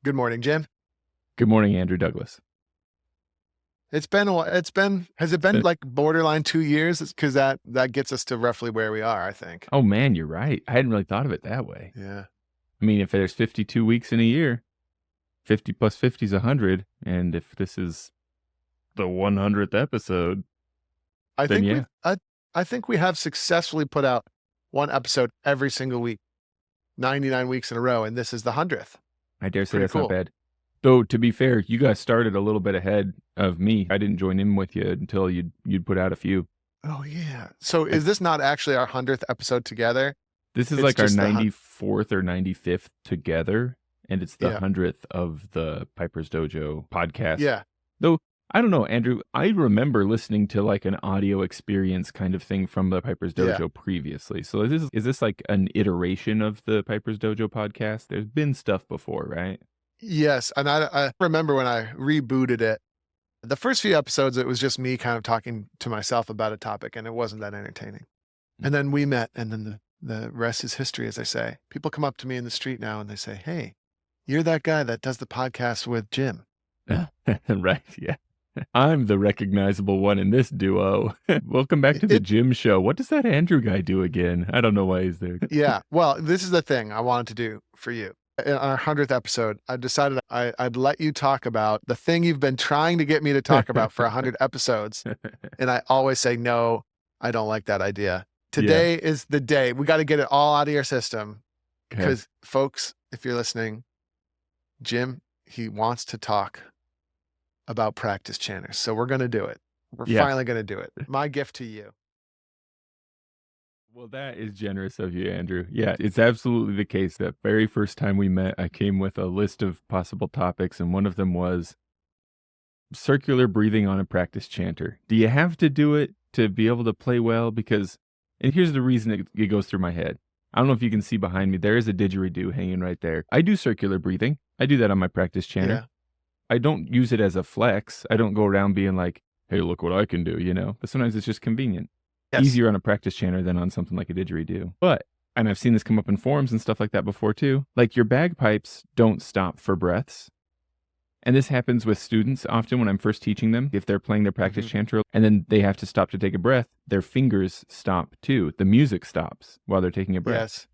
Good morning, Jim. Good morning, Andrew Douglas. Has it been Been- like borderline 2 years? Because that gets us to roughly where we are, I think. oh man, you're right. I hadn't really thought of it that way. Yeah. I mean, if there's 52 weeks in a year, 50 plus 50 is 100, and if this is the 100th episode, I then think yeah, I think we have successfully put out one episode every single week, 99 weeks in a row, and this is the 100th. I dare say Pretty that's cool. not bad. Though to be fair, you guys started a little bit ahead of me. I didn't join in with you until you'd put out a few. Oh yeah. So is this not actually our 100th episode together? This is It's like our just 94th or 95th together, and it's the Yeah. 100th of the Piper's Dojo podcast. Yeah. Though, I don't know, Andrew, I remember listening to like an audio experience kind of thing from the Piper's Yeah. Dojo previously. So is this like an iteration of the Piper's Dojo podcast? There's been stuff before, right? Yes. And I remember when I rebooted it, the first few episodes, it was just me kind of talking to myself about a topic, and it wasn't that entertaining. And then we met, and then the rest is history, as I say. People come up to me in the street now and they say, "Hey, you're that guy that does the podcast with Jim." Right, yeah. I'm the recognizable one in this duo. Welcome back to the Jim show. What does that Andrew guy do again? I don't know why he's there. Yeah. Well, this is the thing I wanted to do for you. In our 100th episode, I decided I'd let you talk about the thing you've been trying to get me to talk about for 100 episodes. And I always say, no, I don't like that idea. Today is the day. We got to get it all out of your system. Because, folks, if you're listening, Jim, he wants to talk about practice chanters. So we're going to do it. We're finally going to do it. My gift to you. Well, that is generous of you, Andrew. Yeah, it's absolutely the case. That very first time we met, I came with a list of possible topics, and one of them was circular breathing on a practice chanter. Do you have to do it to be able to play well? Because, and here's the reason it goes through my head. I don't know if you can see behind me. There is a didgeridoo hanging right there. I do circular breathing. I do that on my practice chanter. Yeah. I don't use it as a flex. I don't go around being like, hey, look what I can do, you know? But sometimes it's just convenient. Yes. Easier on a practice chanter than on something like a didgeridoo. But, and I've seen this come up in forums and stuff like that before too, like your bagpipes don't stop for breaths. And this happens with students often when I'm first teaching them. If they're playing their practice chanter and then they have to stop to take a breath, their fingers stop too. The music stops while they're taking a breath. Yes.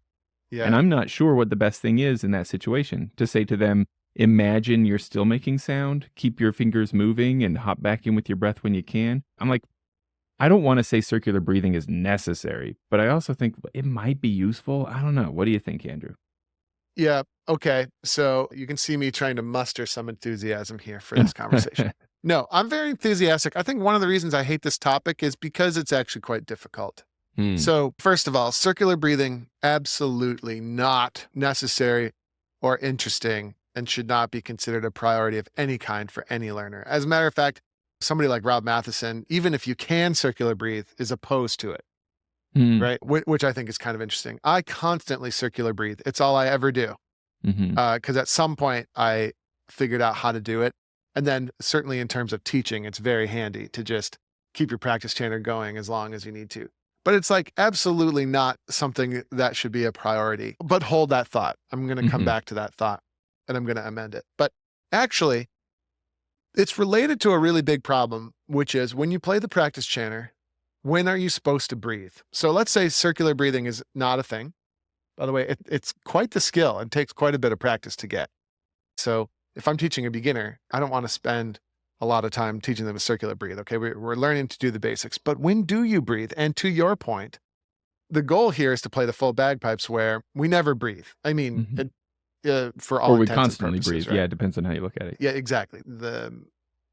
Yeah. And I'm not sure what the best thing is in that situation. To say to them, imagine you're still making sound, keep your fingers moving and hop back in with your breath when you can. I'm like, I don't want to say circular breathing is necessary, but I also think it might be useful. I don't know. What do you think, Andrew? Yeah. Okay. So you can see me trying to muster some enthusiasm here for this conversation. No, I'm very enthusiastic. I think one of the reasons I hate this topic is because it's actually quite difficult. So first of all, circular breathing, absolutely not necessary or interesting and should not be considered a priority of any kind for any learner. As a matter of fact, somebody like Rob Matheson, even if you can circular breathe, is opposed to it, right? Which I think is kind of interesting. I constantly circular breathe. It's all I ever do. Because at some point I figured out how to do it. And then certainly in terms of teaching, it's very handy to just keep your practice chanter going as long as you need to. But it's like absolutely not something that should be a priority. But hold that thought. I'm going to come back to that thought and I'm going to amend it. But actually, it's related to a really big problem, which is when you play the practice chanter, when are you supposed to breathe? So let's say circular breathing is not a thing. By the way, it's quite the skill and takes quite a bit of practice to get. So if I'm teaching a beginner, I don't want to spend a lot of time teaching them to circular breathe. Okay, we're learning to do the basics. But when do you breathe? And to your point, the goal here is to play the full bagpipes where we never breathe. I mean, for all or we intents constantly and purposes, breathe. right? Yeah, it depends on how you look at it. Yeah, exactly. The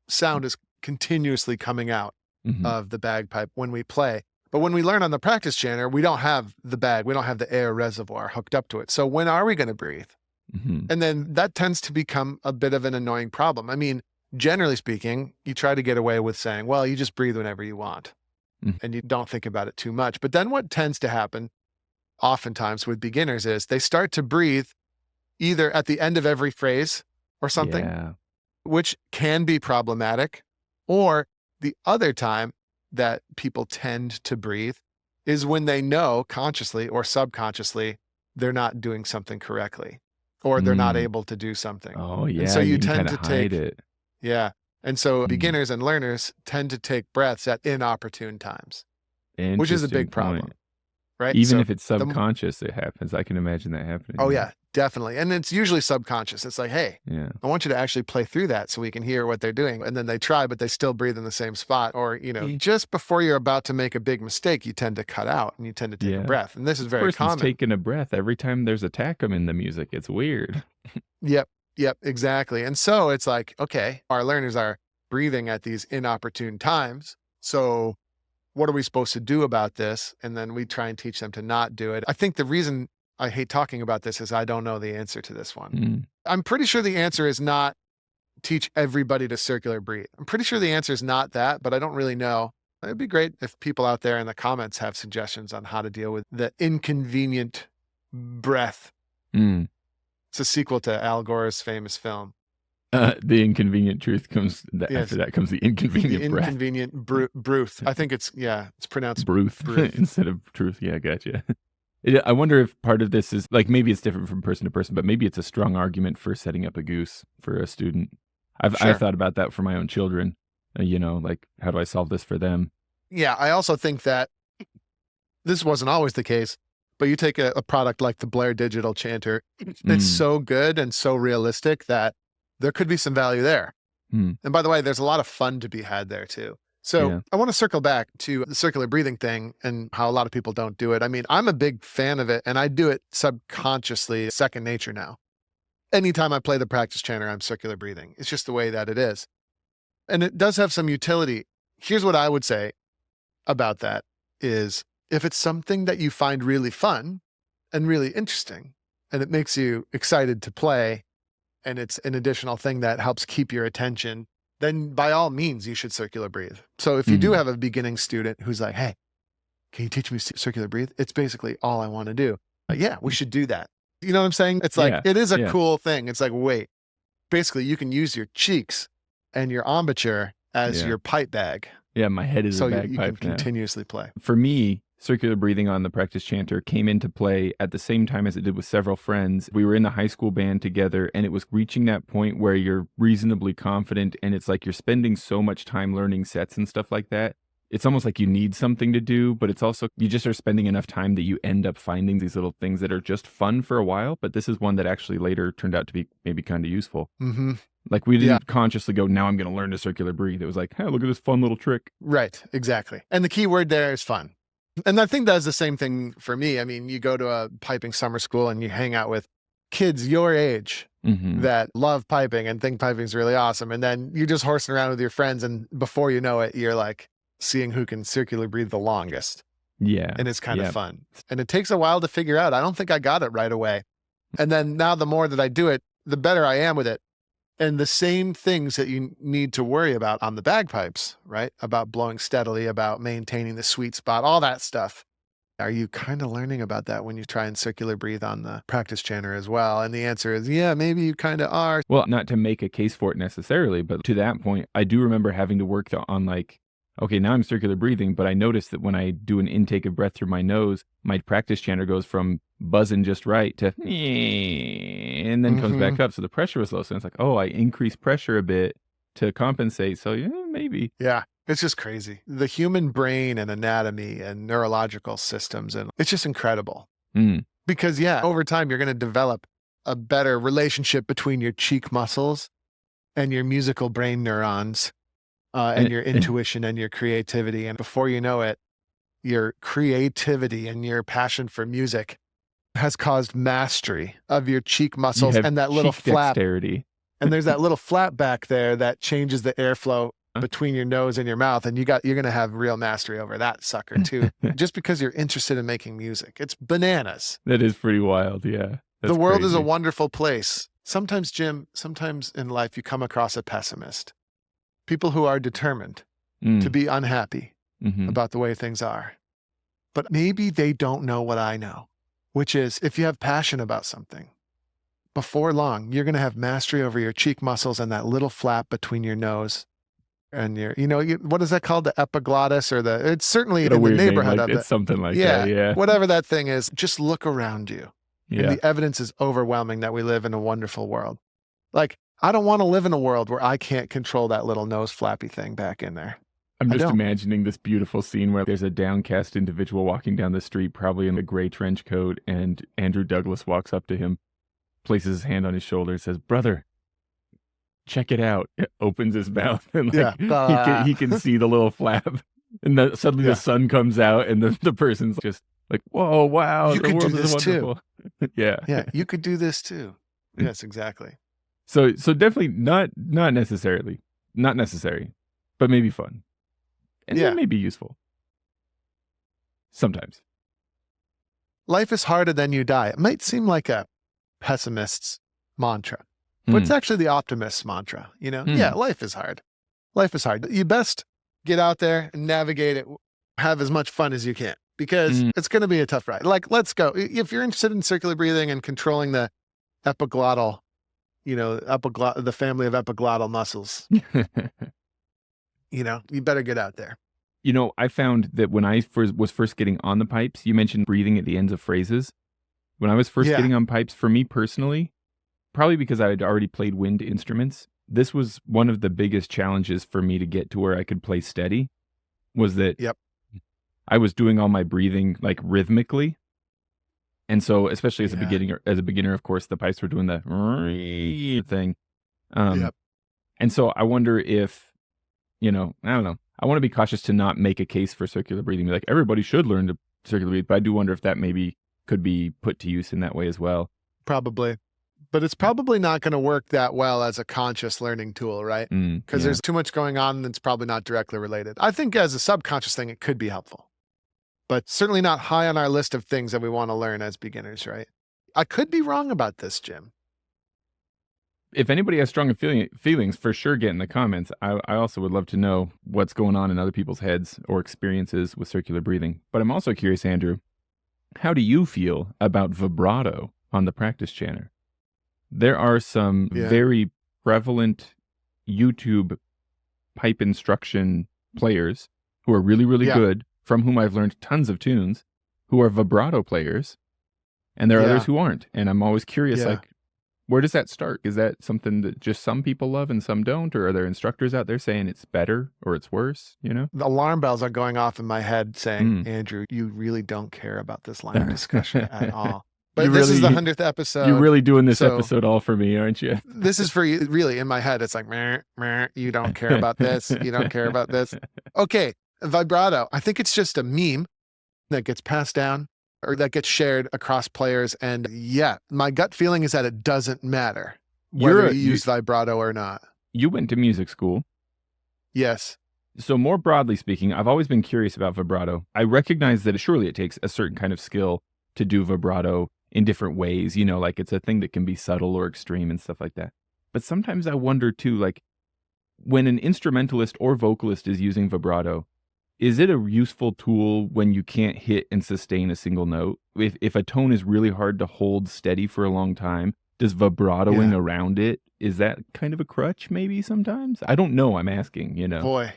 sound is continuously coming out of the bagpipe when we play. But when we learn on the practice chanter, we don't have the bag. We don't have the air reservoir hooked up to it. So when are we going to breathe? And then that tends to become a bit of an annoying problem. I mean, generally speaking, you try to get away with saying, well, you just breathe whenever you want and you don't think about it too much. But then what tends to happen oftentimes with beginners is they start to breathe either at the end of every phrase or something, which can be problematic, or the other time that people tend to breathe is when they know consciously or subconsciously they're not doing something correctly. or they're not Mm. able to do something. Oh, And so yeah, you you can tend kinda to hide take, it. yeah. And so Mm. beginners and learners tend to take breaths at inopportune times, which is a Interesting big point. problem, right? Even So if it's the subconscious, it happens. I can imagine that happening, Oh yeah. yeah, definitely. And it's usually subconscious. It's like, hey, Yeah. I want you to actually play through that so we can hear what they're doing. And then they try, but they still breathe in the same spot. Or, just before you're about to make a big mistake, you tend to cut out and you tend to take a Yeah. breath. And this is This very person's common. taking a breath every time there's a tackum in the music. It's weird. Yep. Yep. Exactly. And so it's like, okay, our learners are breathing at these inopportune times. So what are we supposed to do about this? And then we try and teach them to not do it. I think the reason I hate talking about this is I don't know the answer to this one. Mm. I'm pretty sure the answer is not teach everybody to circular breathe. I'm pretty sure the answer is not that, but I don't really know. It'd be great if people out there in the comments have suggestions on how to deal with the inconvenient breath. Mm. It's a sequel to Al Gore's famous film. The inconvenient truth comes Yes. after that comes the The inconvenient breath. inconvenient bruth. I think it's pronounced Bruth Bruth. instead of truth. Yeah, gotcha. I wonder if part of this is like maybe it's different from person to person, but maybe it's a strong argument for setting up a goose for a student. I've Sure. thought about that for my own children. Like how do I solve this for them? Yeah, I also think that this wasn't always the case, but you take a product like the Blair Digital Chanter, it's Mm. so good and so realistic that there could be some value there. Mm. And by the way, there's a lot of fun to be had there too. So Yeah. I want to circle back to the circular breathing thing and how a lot of people don't do it. I mean, I'm a big fan of it and I do it subconsciously, second nature now. Anytime I play the practice chanter, I'm circular breathing. It's just the way that it is. And it does have some utility. Here's what I would say about that is if it's something that you find really fun and really interesting and it makes you excited to play and it's an additional thing that helps keep your attention, then by all means, you should circular breathe. So if you do Mhm. have a beginning student who's like, hey, can you teach me circular breathe? It's basically all I want to do. Yeah, we should do that. You know what I'm saying? It's like, Yeah, it is a yeah. cool thing. It's like, wait, basically you can use your cheeks and your embouchure as Yeah. your pipe bag. Yeah, my head is So a you can bagpipe now. continuously play. For me, circular breathing on the practice chanter came into play at the same time as it did with several friends. We were in the high school band together, and it was reaching that point where you're reasonably confident, and it's like you're spending so much time learning sets and stuff like that. It's almost like you need something to do, but it's also you just are spending enough time that you end up finding these little things that are just fun for a while. But this is one that actually later turned out to be maybe kind of useful. Mm-hmm. Like we Yeah. didn't consciously go, now I'm going to learn to circular breathe. It was like, hey, look at this fun little trick. Right, exactly. And the key word there is fun. And I think that's the same thing for me. I mean, you go to a piping summer school and you hang out with kids your age Mhm. that love piping and think piping is really awesome. And then you're just horsing around with your friends. And before you know it, you're like seeing who can circular breathe the longest. Yeah. And it's kind Yeah. of fun. And it takes a while to figure out. I don't think I got it right away. And then now the more that I do it, the better I am with it. And the same things that you need to worry about on the bagpipes, right? About blowing steadily, about maintaining the sweet spot, all that stuff. Are you kind of learning about that when you try and circular breathe on the practice chanter as well? And the answer is, yeah, maybe you kind of are. Well, not to make a case for it necessarily, but to that point, I do remember having to work on like, okay, now I'm circular breathing, but I noticed that when I do an intake of breath through my nose, my practice chanter goes from buzzing just right to and then comes back up. So the pressure was low. So it's like, oh, I increased pressure a bit to compensate. So yeah, maybe. Yeah, it's just crazy. The human brain and anatomy and neurological systems, and it's just incredible. Mm. Because yeah, over time, you're going to develop a better relationship between your cheek muscles and your musical brain neurons. And your intuition and your creativity. And before you know it, your creativity and your passion for music has caused mastery of your cheek muscles and that little cheek flap. dexterity. And there's that little flap back there that changes the airflow between your nose and your mouth. And you're going to have real mastery over that sucker too, just because you're interested in making music. It's bananas. That is pretty wild. Yeah. The world is a wonderful place. Sometimes, Jim, sometimes in life you come across a pessimist. People who are determined to be unhappy about the way things are. But maybe they don't know what I know, which is if you have passion about something, before long, you're going to have mastery over your cheek muscles and that little flap between your nose and your, what is that called? The epiglottis or it's certainly in the neighborhood of it. It's something like that. Yeah. Whatever that thing is, just look around you. And Yeah. the evidence is overwhelming that we live in a wonderful world. Like, I don't want to live in a world where I can't control that little nose flappy thing back in there. I'm I just don't. imagining this beautiful scene where there's a downcast individual walking down the street, probably in a gray trench coat, and Andrew Douglas walks up to him, places his hand on his shoulder, says, "Brother, check it out." It opens his mouth, and Yeah. he can see the little flap, and suddenly the Yeah. sun comes out, and the person's just like, "Whoa, wow, You the could do world is this too. wonderful." Yeah. Yeah. You could do this too. Yes, exactly. So definitely not necessarily, not necessary, but maybe fun. And Yeah. it may be useful. Sometimes. Life is harder than you die. It might seem like a pessimist's mantra, but it's actually the optimist's mantra. You know, yeah, life is hard. Life is hard. You best get out there and navigate it, have as much fun as you can, because it's going to be a tough ride. Like, let's go. If you're interested in circular breathing and controlling the epiglottal, you know, the family of epiglottal muscles, you know, you better get out there. You know, I found that when I was first getting on the pipes, you mentioned breathing at the ends of phrases. When I was first Yeah. getting on pipes, for me personally, probably because I had already played wind instruments, this was one of the biggest challenges for me to get to where I could play steady, was that Yep. I was doing all my breathing like rhythmically. And so, especially as a Yeah. beginner, of course, the pipes were doing the thing. Yep. And so I wonder if, you know, I don't know. I want to be cautious to not make a case for circular breathing. Be like, everybody should learn to circular breathe, but I do wonder if that maybe could be put to use in that way as well. Probably. But it's probably not going to work that well as a conscious learning tool, right? Because there's too much going on that's probably not directly related. I think as a subconscious thing, it could be helpful, but certainly not high on our list of things that we want to learn as beginners, right? I could be wrong about this, Jim. If anybody has strong feelings, for sure get in the comments. I also would love to know what's going on in other people's heads or experiences with circular breathing. But I'm also curious, Andrew, how do you feel about vibrato on the practice chanter? There are some very prevalent YouTube pipe instruction players who are really, really good, from whom I've learned tons of tunes, who are vibrato players, and there are others who aren't. And I'm always curious, like, where does that start? Is that something that just some people love and some don't? Or are there instructors out there saying it's better or it's worse, you know? The alarm bells are going off in my head saying, Andrew, you really don't care about this line of discussion at all. But this is the 100th episode. You're really doing this episode all for me, aren't you? This is for you. Really, in my head, it's like, meh, meh, you don't care about this. You don't care about this. Okay, vibrato. I think it's just a meme that gets passed down or that gets shared across players. And yeah, my gut feeling is that it doesn't matter whether you use vibrato or not. You went to music school. Yes. So more broadly speaking, I've always been curious about vibrato. I recognize that surely it takes a certain kind of skill to do vibrato in different ways, you know, like it's a thing that can be subtle or extreme and stuff like that. But sometimes I wonder too, like when an instrumentalist or vocalist is using vibrato, is it a useful tool when you can't hit and sustain a single note? If a tone is really hard to hold steady for a long time, does vibratoing around it, is that kind of a crutch maybe sometimes? I don't know. I'm asking, you know. Boy.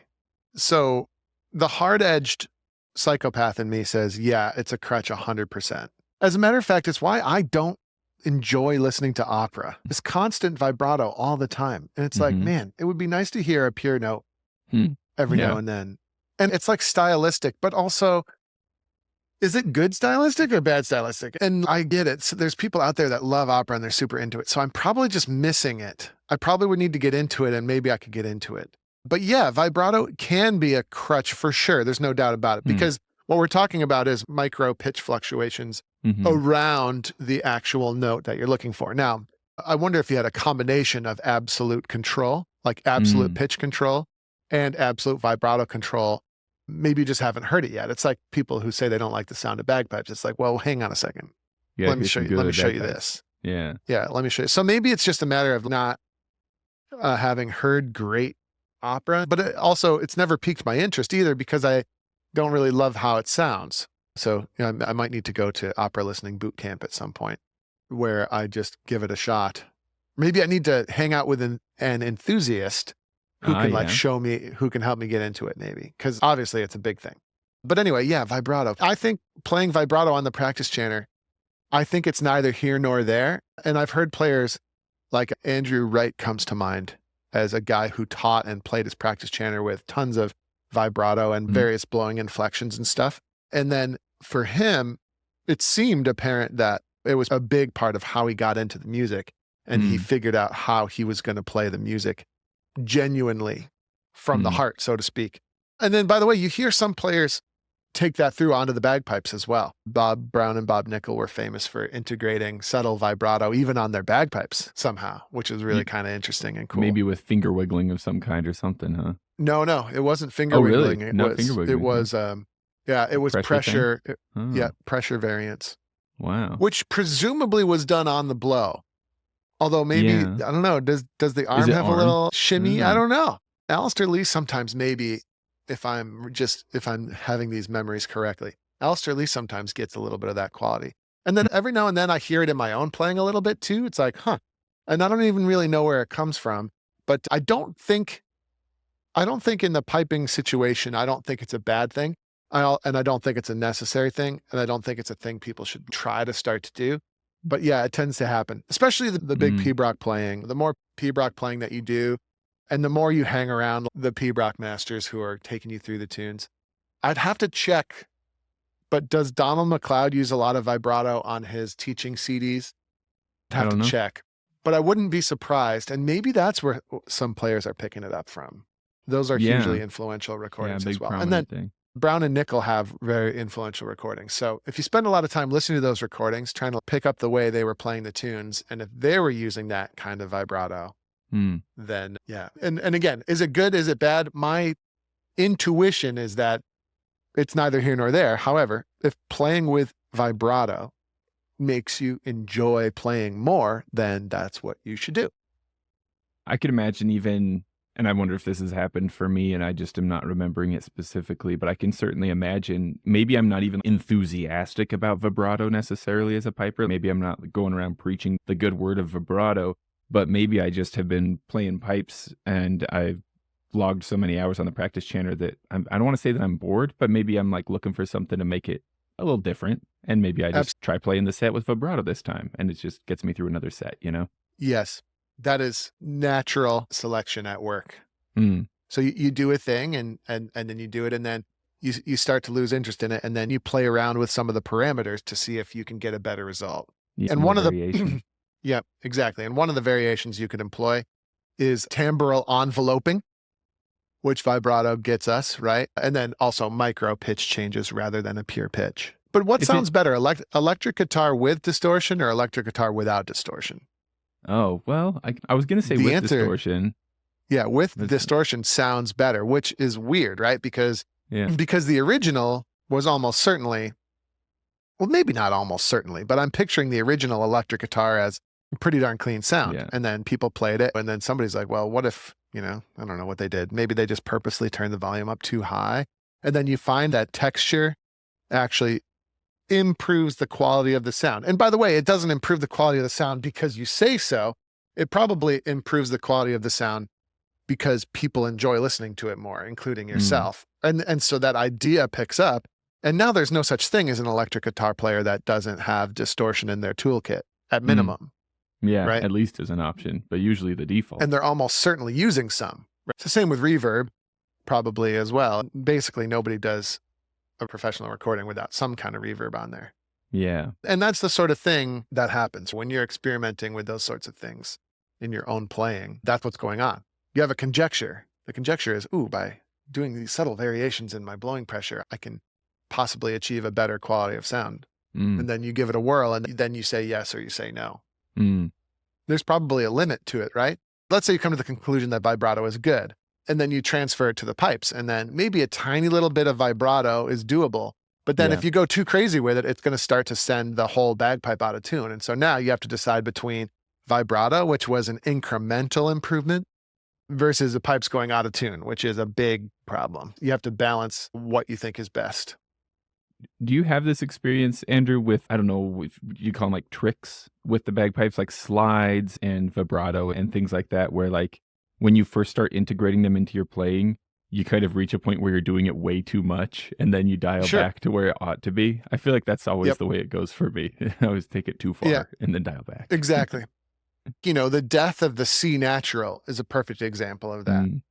So the hard-edged psychopath in me says, yeah, it's a crutch 100%. As a matter of fact, it's why I don't enjoy listening to opera. It's constant vibrato all the time. And it's like, man, it would be nice to hear a pure note every now and then. And it's like stylistic, but also, is it good stylistic or bad stylistic? And I get it. So there's people out there that love opera and they're super into it. So I'm probably just missing it. I probably would need to get into it and maybe I could get into it. But yeah, vibrato can be a crutch for sure. There's no doubt about it because what we're talking about is micro pitch fluctuations around the actual note that you're looking for. Now, I wonder if you had a combination of absolute control, like absolute pitch control and absolute vibrato control. Maybe you just haven't heard it yet. It's like people who say they don't like the sound of bagpipes. It's like, well, hang on a second. Yeah, let me show you. Let me show you this. Yeah. Yeah, let me show you. So maybe it's just a matter of not having heard great opera, but it's never piqued my interest either because I don't really love how it sounds. So you know, I might need to go to opera listening boot camp at some point where I just give it a shot. Maybe I need to hang out with an enthusiast who can show me, who can help me get into it maybe. Because obviously it's a big thing. But anyway, yeah, vibrato. I think playing vibrato on the practice chanter I think it's neither here nor there. And I've heard players like Andrew Wright comes to mind as a guy who taught and played his practice chanter with tons of vibrato and Mhm. various blowing inflections and stuff. And then for him, it seemed apparent that it was a big part of how he got into the music, and he Mm. figured out how he was going to play the music genuinely from the Mm. heart, so to speak. And then, by the way, you hear some players take that through onto the bagpipes as well. Bob Brown and Bob Nickel were famous for integrating subtle vibrato even on their bagpipes somehow, which is really Ye kind of interesting and cool. Maybe with finger wiggling of some kind or something, huh? No, it wasn't finger Oh, really? wiggling. Not finger It wiggling, huh? was, yeah, it was Pressure thing? yeah, Oh, pressure variance, wow. which presumably was done on the blow. Although maybe, Yeah. I don't know, does the Is arm it have a arm? little shimmy? I Mm. don't know. Alistair Lee sometimes maybe, if I'm having these memories correctly, Alistair Lee sometimes gets a little bit of that quality. And then every now and then I hear it in my own playing a little bit too. It's like, huh. And I don't even really know where it comes from. But I don't think in the piping situation, I don't think it's a bad thing. And I don't think it's a necessary thing. And I don't think it's a thing people should try to start to do. But yeah, it tends to happen, especially the big Mm. P-Brock playing. The more P-Brock playing that you do, and the more you hang around the P-Brock masters who are taking you through the tunes, I'd have to check. But does Donald McLeod use a lot of vibrato on his teaching CDs? I'd I have to don't know. check. But I wouldn't be surprised. And maybe that's where some players are picking it up from. Those are hugely Yeah. influential Yeah, recordings as big well. And then prominent thing. Brown and Nickel have very influential recordings. So if you spend a lot of time listening to those recordings, trying to pick up the way they were playing the tunes, and if they were using that kind of vibrato, Mm. then yeah. And again, is it good? Is it bad? My intuition is that it's neither here nor there. However, if playing with vibrato makes you enjoy playing more, then that's what you should do. I could imagine even, and I wonder if this has happened for me and I just am not remembering it specifically, but I can certainly imagine maybe I'm not even enthusiastic about vibrato necessarily as a piper. Maybe I'm not going around preaching the good word of vibrato, but maybe I just have been playing pipes and I've logged so many hours on the practice chanter that I don't want to say that I'm bored, but maybe I'm like looking for something to make it a little different. And maybe I Abs- just try playing the set with vibrato this time and it just gets me through another set, you know? Yes, that is natural selection at work. Mm. So you do a thing and then you do it, and then you start to lose interest in it, and then you play around with some of the parameters to see if you can get a better result. Yeah, And some one of the variation. yeah, exactly. And one of the variations you could employ is timbral enveloping, which vibrato gets us, right? And then also micro pitch changes rather than a pure pitch. But what Is it- sounds better, electric guitar with distortion or electric guitar without distortion? Oh, well, I was going to say The with answer- distortion. Yeah, with That's- distortion sounds better, which is weird, right? Because Yeah. the original was almost certainly, well, maybe not almost certainly, but I'm picturing the original electric guitar as a pretty darn clean sound. Yeah. And then people played it, and then somebody's like, well, what if, I don't know what they did. Maybe they just purposely turned the volume up too high. And then you find that texture actually improves the quality of the sound. And by the way, it doesn't improve the quality of the sound because you say so. It probably improves the quality of the sound because people enjoy listening to it more, including yourself. And so that idea picks up. And now there's no such thing as an electric guitar player that doesn't have distortion in their toolkit at minimum. Yeah, Right. at least as an option, but usually the default. And they're almost certainly using some. It's the same with reverb, probably as well. Basically, nobody does a professional recording without some kind of reverb on there. Yeah. And that's the sort of thing that happens when you're experimenting with those sorts of things in your own playing. That's what's going on. You have a conjecture. The conjecture is, by doing these subtle variations in my blowing pressure, I can possibly achieve a better quality of sound. Mm. And then you give it a whirl, and then you say yes or you say no. Mm. There's probably a limit to it, right? Let's say you come to the conclusion that vibrato is good, and then you transfer it to the pipes, and then maybe a tiny little bit of vibrato is doable. But then Yeah. if you go too crazy with it, it's going to start to send the whole bagpipe out of tune. And so now you have to decide between vibrato, which was an incremental improvement, versus the pipes going out of tune, which is a big problem. You have to balance what you think is best. Do you have this experience, Andrew, with, I don't know, if you call them like tricks with the bagpipes, like slides and vibrato and things like that, where like when you first start integrating them into your playing, you kind of reach a point where you're doing it way too much, and then you dial Sure. back to where it ought to be. I feel like that's always Yep. the way it goes for me. I always take it too Yeah, far and then dial back. exactly. The death of the C natural is a perfect example of that. Mm,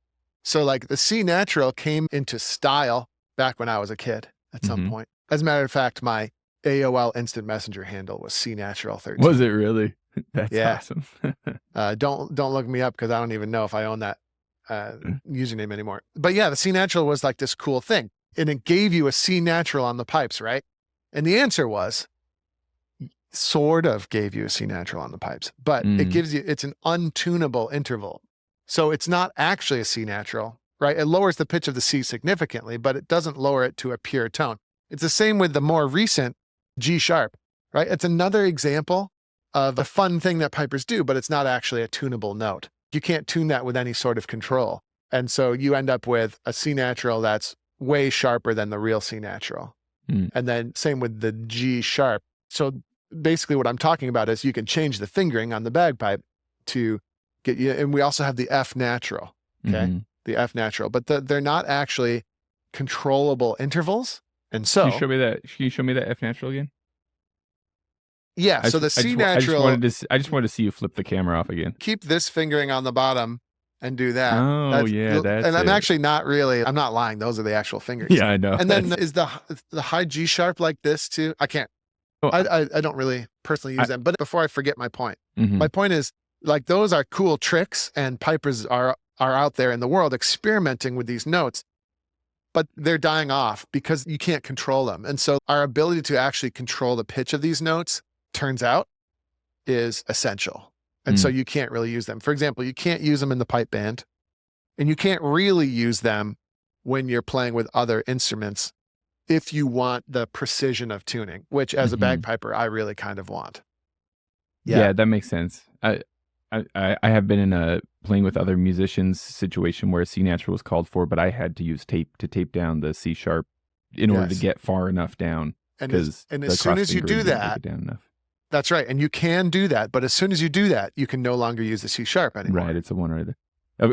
So like the C natural came into style back when I was a kid at some mhm. point. As a matter of fact, my AOL Instant Messenger handle was C natural Was 13. it really? That's Yeah. awesome. Don't look me up because I don't even know if I own that username anymore. But yeah, the C natural was like this cool thing, and it gave you a C natural on the pipes, right? And the answer was sort of gave you a C natural on the pipes, but it Mm, gives you, it's an untunable interval. So it's not actually a C natural, right? It lowers the pitch of the C significantly, but it doesn't lower it to a pure tone. It's the same with the more recent G sharp, right? It's another example of a fun thing that pipers do, but it's not actually a tunable note. You can't tune that with any sort of control. And so you end up with a C natural that's way sharper than the real C natural. mm. And then same with the G sharp. So basically what I'm talking about is you can change the fingering on the bagpipe to get you, and we also have the F natural, okay? Mhm. The F natural, but they're not actually controllable intervals. And Can you so, show me that? Can you show me that F natural again? yeah, so the C natural, I just wanted to see you flip the camera off again. keep this fingering on the bottom and do that. Oh, yeah, And that's I'm it. actually not really, I'm not lying. Those are the actual fingers. Yeah, I know. And then is the high G sharp like this too? I can't, Oh, I don't really personally use I them, but before I forget my point, mhm. my point is like those are cool tricks and pipers are out there in the world experimenting with these notes, but they're dying off because you can't control them. And so our ability to actually control the pitch of these notes turns out is essential. And so Mm. you can't really use them. For example, you can't use them in the pipe band, and you can't really use them when you're playing with other instruments if you want the precision of tuning, which as a Mhm. bagpiper, I really kind of want. Yeah. Yeah, that makes sense. I have been in a playing with other musicians situation where a C natural was called for, but I had to use tape to tape down the C sharp in order to Yes. get far enough down And because as the soon cross as you fingering do didn't take that, it down enough. that's right. And you can do that. But as soon as you do that, you can no longer use the C sharp anymore. Right, it's a one right there.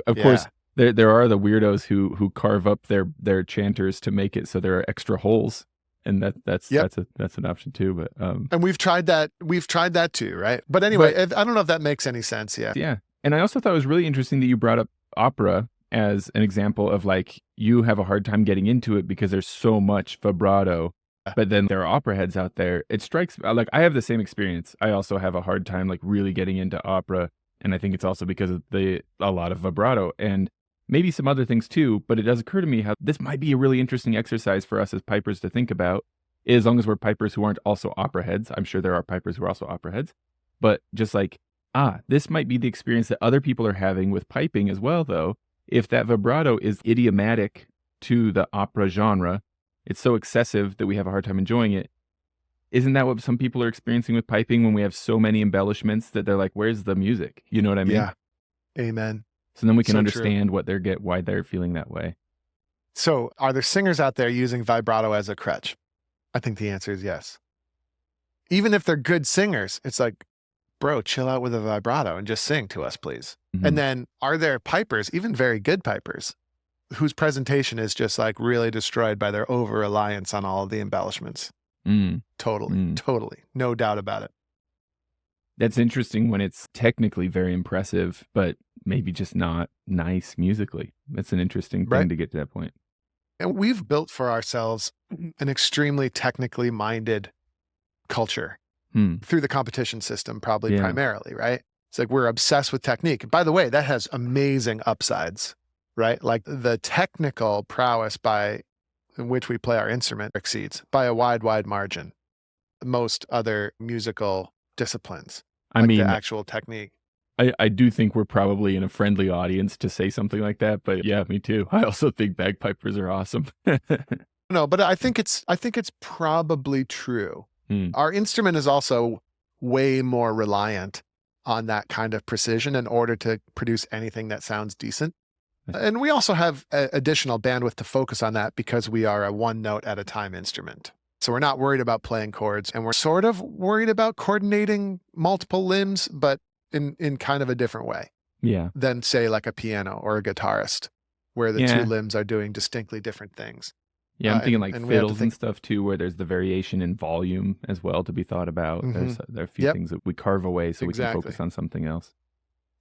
Of course, Yeah. there are the weirdos who carve up their chanters to make it so there are extra holes, and that's Yep. that's an option too. But And we've tried that. We've tried that too, right? But anyway, but I don't know if that makes any sense. Yeah. yeah, and I also thought it was really interesting that you brought up opera as an example of like you have a hard time getting into it because there's so much vibrato. But then there are opera heads out there. It strikes like I have the same experience. I also have a hard time like really getting into opera, and I think it's also because of a lot of vibrato and maybe some other things too. But it does occur to me how this might be a really interesting exercise for us as pipers to think about, as long as we're pipers who aren't also opera heads. I'm sure there are pipers who are also opera heads, but just like this might be the experience that other people are having with piping as well, though. If that vibrato is idiomatic to the opera genre, it's so excessive that we have a hard time enjoying it. Isn't that what some people are experiencing with piping when we have so many embellishments that they're like, "Where's the music?" You know what I mean? Yeah. Amen. So then we can So true. understand why they're feeling that way. So are there singers out there using vibrato as a crutch? I think the answer is yes. Even if they're good singers, it's like, bro, chill out with a vibrato and just sing to us, please. Mhm. And then are there pipers, even very good pipers, whose presentation is just like really destroyed by their over reliance on all of the embellishments? Mm, Totally, mm. totally. No doubt about it. That's interesting when it's technically very impressive, but maybe just not nice musically. That's an interesting Right. thing to get to that point. And we've built for ourselves an extremely technically minded culture Hmm. through the competition system, probably Yeah. primarily, right? It's like we're obsessed with technique. By the way, that has amazing upsides, right? Like the technical prowess in which we play our instrument exceeds by a wide, wide margin most other musical disciplines, I like the mean, actual technique. I do think we're probably in a friendly audience to say something like that, but yeah, me too. I also think bagpipers are awesome. No, but I think it's probably true. Hmm. Our instrument is also way more reliant on that kind of precision in order to produce anything that sounds decent. And we also have additional bandwidth to focus on that because we are a one note at a time instrument. So we're not worried about playing chords, and we're sort of worried about coordinating multiple limbs, but in kind of a different way Yeah. than say like a piano or a guitarist where the two Yeah. limbs are doing distinctly different things. Yeah, I'm thinking like And we have to fiddles and think, stuff too, where there's the variation in volume as well to be thought about. hmm There are a few yep, things that we carve away so we can exactly. focus on something else.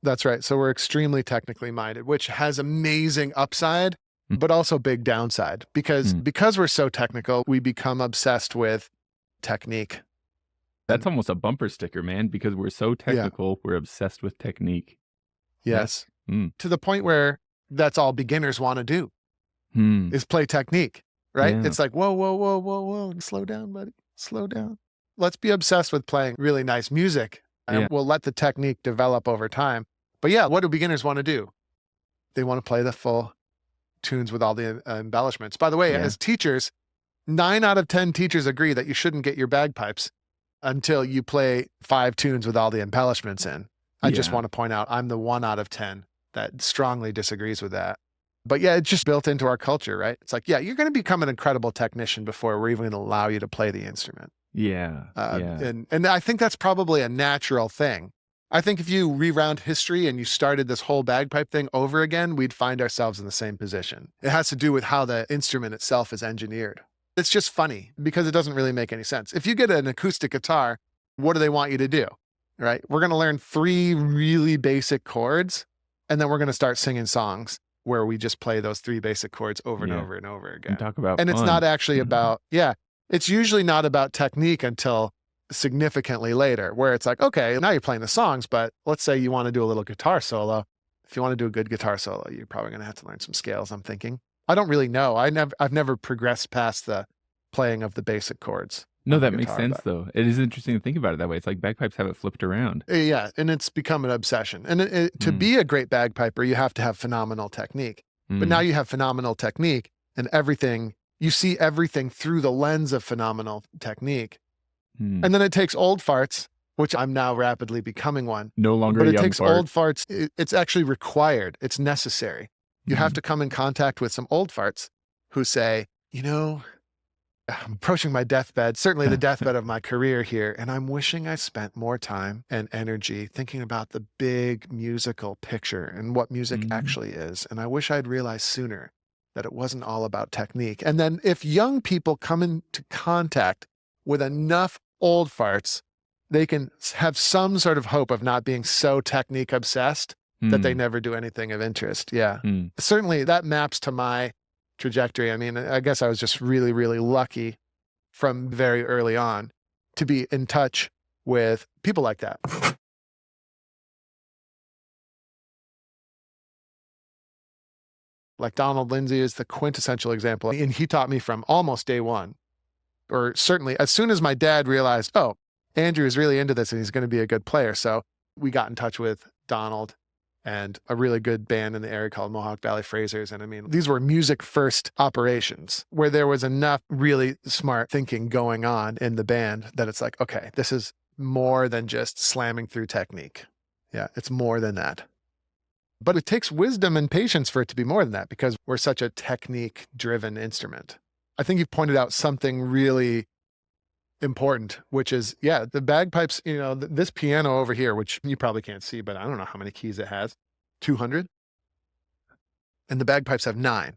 That's right. So we're extremely technically minded, which has amazing upside, Mm, but also big downside mm. because we're so technical, we become obsessed with technique. That's And almost a bumper sticker, man, because we're so yeah, technical, we're obsessed with technique. That yes, mm, to the point where that's all beginners want to do hmm, is play technique, right? yeah, It's like, whoa, whoa, whoa, whoa, whoa, slow down, buddy, slow down. Let's be obsessed with playing really nice music yeah, and we'll let the technique develop over time. But yeah, what do beginners want to do? They want to play the full tunes with all the embellishments. By the way, yeah, as teachers, 9 out of 10 teachers agree that you shouldn't get your bagpipes until you play 5 tunes with all the embellishments in. I just yeah. want to point out I'm the 1 out of 10 that strongly disagrees with that. But yeah, it's just built into our culture, right? It's like, yeah, you're going to become an incredible technician before we're even going to allow you to play the instrument. Yeah, yeah. And I think that's probably a natural thing. I think if you rewound history and you started this whole bagpipe thing over again, we'd find ourselves in the same position. It has to do with how the instrument itself is engineered. It's just funny because it doesn't really make any sense. If you get an acoustic guitar, what do they want you to do? Right? We're going to learn 3 really basic chords, and then we're going to start singing songs where we just play those 3 basic chords over and Yeah. over and over And again. talk about And it's not fun. actually about, yeah, it's usually not about technique until significantly later, where it's like, okay, now you're playing the songs, but let's say you want to do a little guitar solo. If you want to do a good guitar solo, you're probably going to have to learn some scales, I'm thinking. I don't really know. I've never progressed past the playing of the basic chords No, on the that makes guitar, sense but though. It is interesting to think about it that way. It's like bagpipes have it flipped around. yeah, and it's become an obsession. And to Mm, be a great bagpiper, you have to have phenomenal technique. But now mm, you have phenomenal technique and everything, you see everything through the lens of phenomenal technique. mm. And then it takes old farts, which I'm now rapidly becoming one. No longer But a it young takes fart. old farts. It's actually required. It's necessary. You have Mhm. to come in contact with some old farts who say, you know, I'm approaching my deathbed, certainly the deathbed of my career here, and I'm wishing I spent more time and energy thinking about the big musical picture and what music Mhm. actually is. And I wish I'd realized sooner that it wasn't all about technique. And then if young people come into contact with enough old farts, they can have some sort of hope of not being so technique obsessed that they Mm, never do anything of interest. Yeah. mm. Certainly that maps to my trajectory. I mean, I guess I was just really, really lucky from very early on to be in touch with people like that. Like Donald Lindsay is the quintessential example. And he taught me from almost day one, or certainly as soon as my dad realized, oh, Andrew is really into this and he's going to be a good player. So we got in touch with Donald and a really good band in the area called Mohawk Valley Phrasers. And I mean, these were music first operations where there was enough really smart thinking going on in the band that it's like, okay, this is more than just slamming through technique. Yeah, it's more than that. But it takes wisdom and patience for it to be more than that because we're such a technique driven instrument. I think you've pointed out something really important, which is, yeah, the bagpipes, this piano over here, which you probably can't see, but I don't know how many keys it has, 200. And the bagpipes have 9.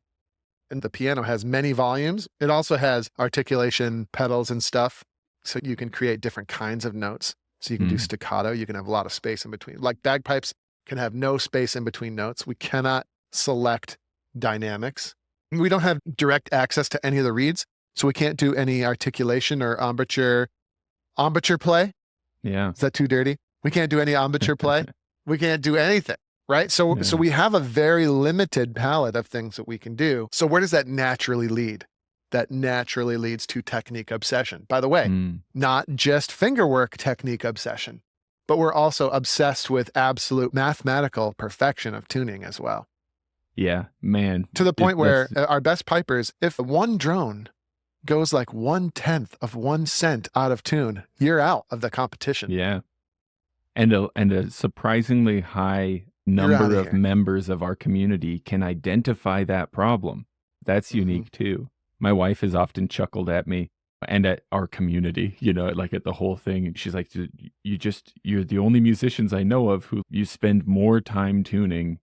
And the piano has many volumes. It also has articulation pedals and stuff. So you can create different kinds of notes. So you can do Mm. staccato. You can have a lot of space in between. Like bagpipes can have no space in between notes. We cannot select dynamics. We don't have direct access to any of the reeds. So we can't do any articulation or embouchure play. Yeah. Is that too dirty? We can't do any embouchure play. We can't do anything, right? So Yeah. we have a very limited palette of things that we can do. So where does that naturally lead? That naturally leads to technique obsession. By the way, Mm. not just fingerwork technique obsession, but we're also obsessed with absolute mathematical perfection of tuning as well. Yeah, man. To the point where That's our best pipers, if one drone goes like 1/10 of 1 cent out of tune, you're out of the competition. yeah. And a surprisingly high You're out number of of here. members of our community can identify that problem. That's Mhm. unique too. My wife has often chuckled at me and at our community, like at the whole thing. She's like, you're the only musicians I know of who you spend more time tuning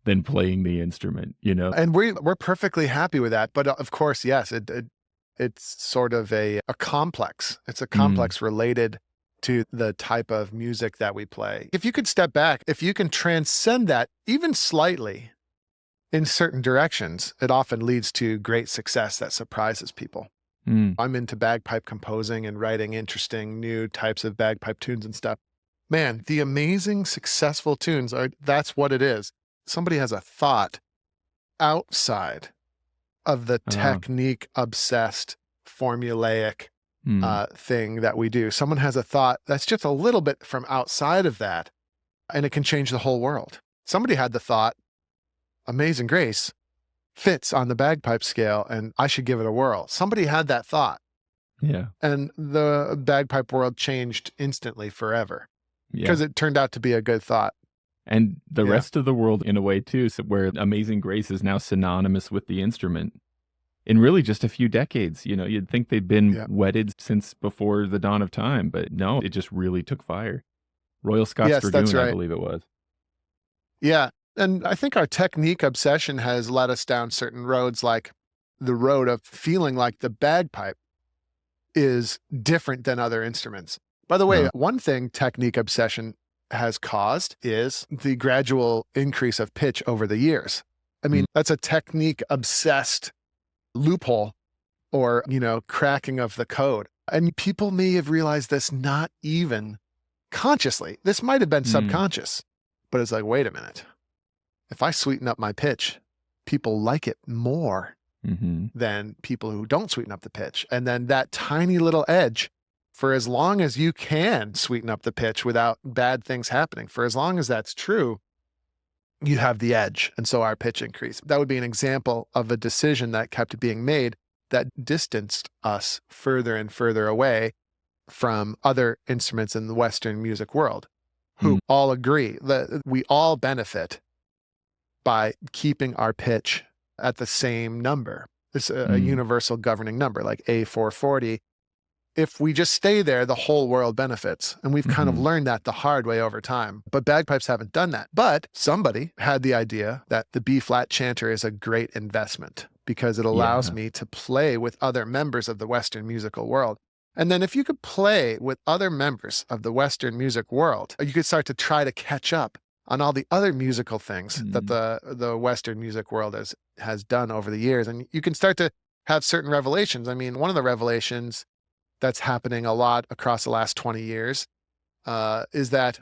than playing the instrument, you know? And we're perfectly happy with that. But of course, yes, it's sort of a complex. It's a Mm, complex related to the type of music that we play. If you could step back, if you can transcend that even slightly in certain directions, it often leads to great success that surprises people. mm, I'm into bagpipe composing and writing interesting new types of bagpipe tunes and stuff. Man, the amazing successful tunes that's what it is. Somebody has a thought outside of the uh, technique obsessed formulaic mm, thing that we do. Someone has a thought that's just a little bit from outside of that, and it can change the whole world. Somebody had the thought, Amazing Grace fits on the bagpipe scale, and I should give it a whirl. Somebody had that thought, yeah, and the bagpipe world changed instantly forever yeah. because it turned out to be a good thought. And the Yeah. rest of the world in a way too, so where Amazing Grace is now synonymous with the instrument in really just a few decades. You know, you'd think they'd been Yeah. wedded since before the dawn of time, but no, it just really took fire. Royal Scots Yes, that's Dragoon, I right. believe it was. Yeah. And I think our technique obsession has led us down certain roads, like the road of feeling like the bagpipe is different than other instruments. By the way, Uh, one thing technique obsession has caused is the gradual increase of pitch over the years. I mm, mean, that's a technique obsessed loophole or, cracking of the code. And people may have realized this not even consciously. This might have been mm, subconscious, but it's like, wait a minute. If I sweeten up my pitch, people like it more mhm, than people who don't sweeten up the pitch. And then that tiny little edge, for as long as you can sweeten up the pitch without bad things happening, for as long as that's true, you have the edge. And so our pitch increased. That would be an example of a decision that kept being made that distanced us further and further away from other instruments in the Western music world mm, who all agree that we all benefit by keeping our pitch at the same number. It's a mm, universal governing number, like A440. If we just stay there, the whole world benefits. And we've kind of mhm, learned that the hard way over time. But bagpipes haven't done that. But somebody had the idea that the B flat chanter is a great investment because it allows yeah, me to play with other members of the Western musical world. And then if you could play with other members of the Western music world, you could start to try to catch up on all the other musical things that mm, the Western music world has done over the years. And you can start to have certain revelations. I mean, one of the revelations that's happening a lot across the last 20 years is that,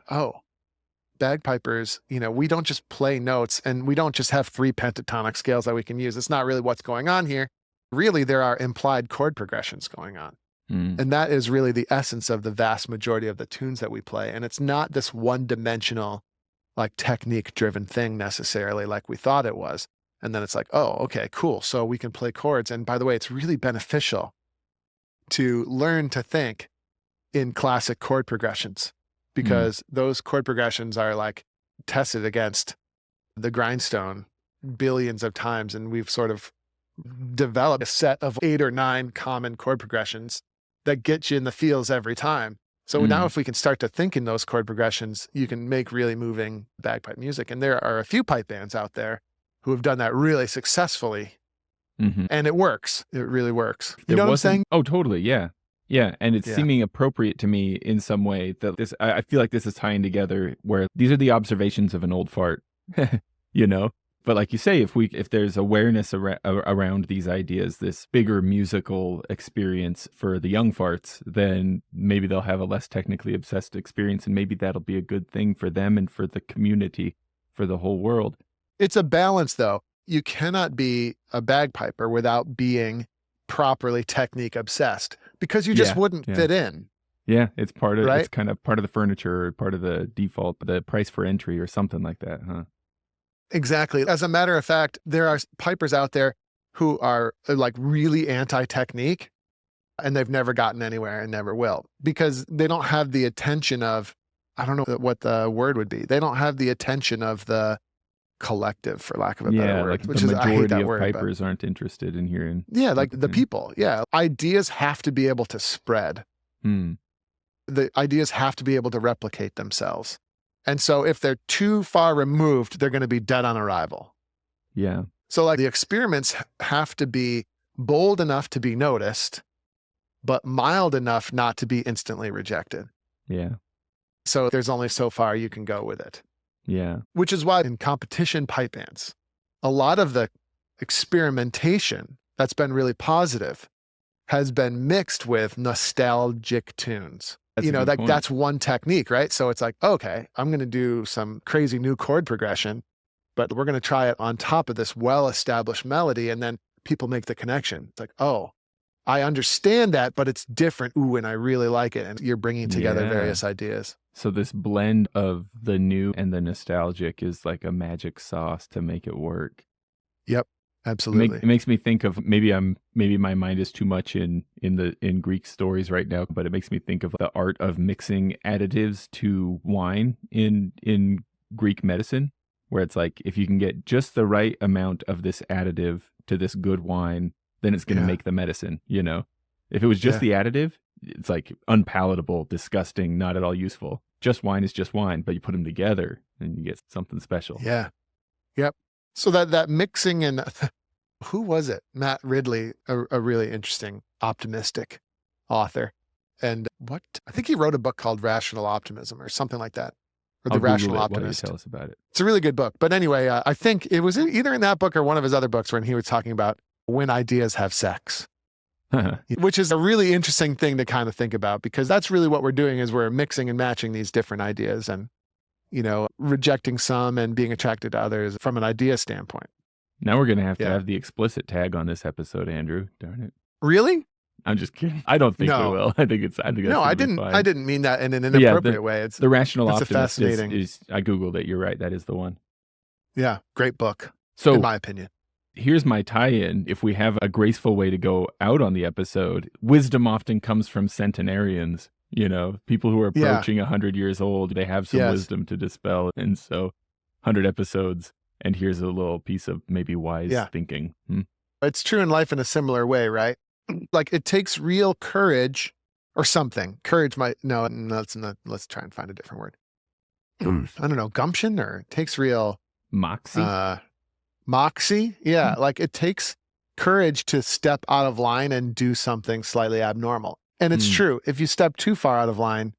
bagpipers, we don't just play notes and we don't just have three pentatonic scales that we can use. It's not really what's going on here. Really, there are implied chord progressions going on. mm, And that is really the essence of the vast majority of the tunes that we play. And it's not this one dimensional, like technique driven thing necessarily like we thought it was. And then it's like, oh, okay, cool. So we can play chords. And by the way, it's really beneficial to learn to think in classic chord progressions mm, because those chord progressions are like tested against the grindstone billions of times. And we've sort of developed a set of 8 or 9 common chord progressions that get you in the feels every time. So now mm, if we can start to think in those chord progressions, you can make really moving bagpipe music. And there are a few pipe bands out there who have done that really successfully. mhm. And it works. It really works. You There know what I'm wasn't saying? oh, totally, yeah. Yeah, and it's Yeah. seeming appropriate to me in some way that I feel like this is tying together where these are the observations of an old fart, you know? But like you say, if there's awareness around these ideas, this bigger musical experience for the young farts, then maybe they'll have a less technically obsessed experience, and maybe that'll be a good thing for them and for the community, for the whole world. It's a balance, though. You cannot be a bagpiper without being properly technique obsessed because you just Yeah, wouldn't yeah. fit in, Yeah, it's right? kind of part of the furniture or part of the default, the price for entry or something like that, huh? Exactly. As a matter of fact, there are pipers out there who are like really anti technique and they've never gotten anywhere and never will because they don't have the attention of, I don't know what the word would be. They don't have the attention of the collective, for lack of a better Yeah, like word, the which is, I hate majority that of word, but pipers aren't interested in hearing yeah, what like the people. Yeah. Ideas have to be able to spread. Hmm, The ideas have to be able to replicate themselves. And so if they're too far removed, they're going to be dead on arrival. Yeah. So like the experiments have to be bold enough to be noticed, but mild enough not to be instantly rejected. Yeah. So there's only so far you can go with it. Yeah. Which is why in competition pipe bands, a lot of the experimentation that's been really positive has been mixed with nostalgic tunes. That's a good point. That's one technique, right? So it's like, okay, I'm going to do some crazy new chord progression, but we're going to try it on top of this well-established melody. And then people make the connection. It's like, oh, I understand that, but it's different. Ooh, and I really like it. And you're bringing together various ideas. So this blend of the new and the nostalgic is like a magic sauce to make it work. Yep, absolutely. It makes me think of maybe my mind is too much in Greek stories right now, but it makes me think of the art of mixing additives to wine in Greek medicine, where it's like if you can get just the right amount of this additive to this good wine, then it's going to make the medicine, If it was just the additive, it's like unpalatable, disgusting, not at all useful. Just wine is just wine, but you put them together and you get something special. Yeah. Yep. So that mixing and who was it? Matt Ridley, a really interesting, optimistic author. And I think he wrote a book called Rational Optimism or something like that. Or The Rational Optimist. Why don't you tell us about it? It's a really good book. But anyway, I think it was either in that book or one of his other books when he was talking about when ideas have sex, which is a really interesting thing to kind of think about, because that's really what we're doing is we're mixing and matching these different ideas and, rejecting some and being attracted to others from an idea standpoint. Now we're going to have the explicit tag on this episode, Andrew. Darn it. Really? I'm just kidding. I don't think we will. I think that's no, I didn't mean that in an inappropriate way. It's the Rational Optimist fascinating. is I Googled it. You're right. That is the one. Yeah. Great book. So in my opinion. Here's my tie-in. If we have a graceful way to go out on the episode, wisdom often comes from centenarians, people who are approaching 100 years old. They have some wisdom to dispel. And so 100 episodes, and here's a little piece of maybe wise thinking. It's true in life in a similar way, right? Like it takes real courage or something. Courage let's try and find a different word. I don't know, gumption, or it takes real moxie. Moxie. Yeah. Like it takes courage to step out of line and do something slightly abnormal. And it's true. If you step too far out of line,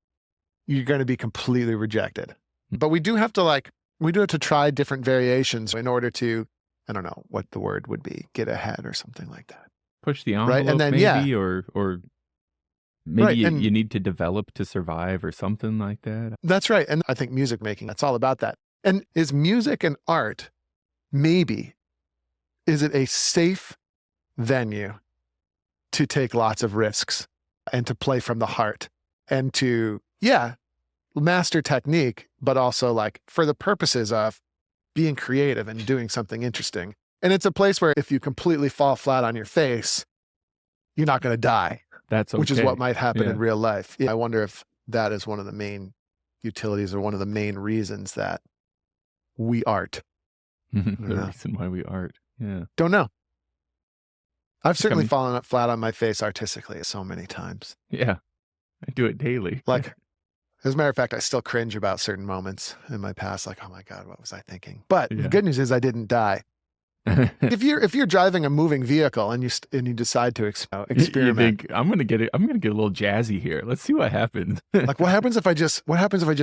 you're going to be completely rejected. But we do have to try different variations in order to, I don't know what the word would be, get ahead or something like that. Push the envelope, right? And then, maybe, or maybe you need to develop to survive or something like that. That's right. And I think music making, that's all about that. And is music and art, maybe, is it a safe venue to take lots of risks and to play from the heart and to, master technique, but also like for the purposes of being creative and doing something interesting. And it's a place where if you completely fall flat on your face, you're not going to die. That's okay. Which is what might happen in real life. I wonder if that is one of the main utilities or one of the main reasons that we art. The reason why we art. Yeah. Don't know. I've certainly fallen flat on my face artistically so many times. Yeah. I do it daily. Like, as a matter of fact, I still cringe about certain moments in my past. Like, oh my God, what was I thinking? But the good news is I didn't die. If you're driving a moving vehicle and you decide to experiment, you think I'm gonna get a little jazzy here. Let's see what happens. Like what happens if I just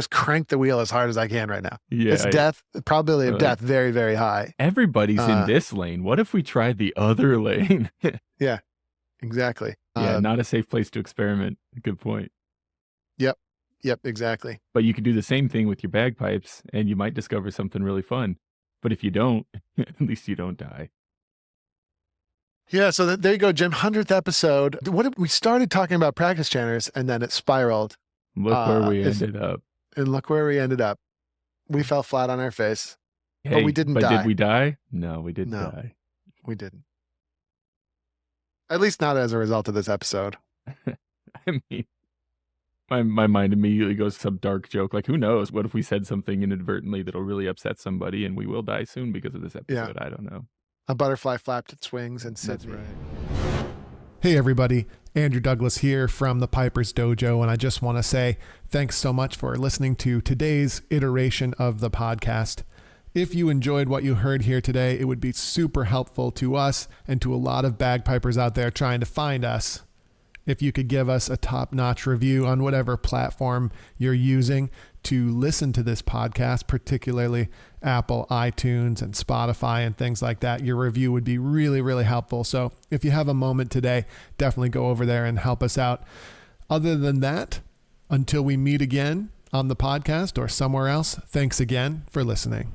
crank the wheel as hard as I can right now? Yeah, it's death. The probability of death very, very high. Everybody's in this lane. What if we tried the other lane? Yeah, exactly. Yeah, not a safe place to experiment. Good point. Yep, exactly. But you could do the same thing with your bagpipes, and you might discover something really fun. But if you don't, at least you don't die. Yeah, so there you go, Jim. 100th episode. We started talking about practice chanters, and then it spiraled. Look where we ended up. And look where we ended up. We fell flat on our face. Hey, but we didn't die. Did we die? No, we didn't die. We didn't. At least not as a result of this episode. I mean, my mind immediately goes to some dark joke. Like, who knows? What if we said something inadvertently that'll really upset somebody and we will die soon because of this episode? I don't know. A butterfly flapped its wings and said, That's right. Hey everybody, Andrew Douglas here from the Pipers Dojo, and I just want to say thanks so much for listening to today's iteration of the podcast. If you enjoyed what you heard here today, it would be super helpful to us and to a lot of bagpipers out there trying to find us. If you could give us a top-notch review on whatever platform you're using to listen to this podcast, particularly Apple, iTunes, and Spotify and things like that, your review would be really, really helpful. So if you have a moment today, definitely go over there and help us out. Other than that, until we meet again on the podcast or somewhere else, thanks again for listening.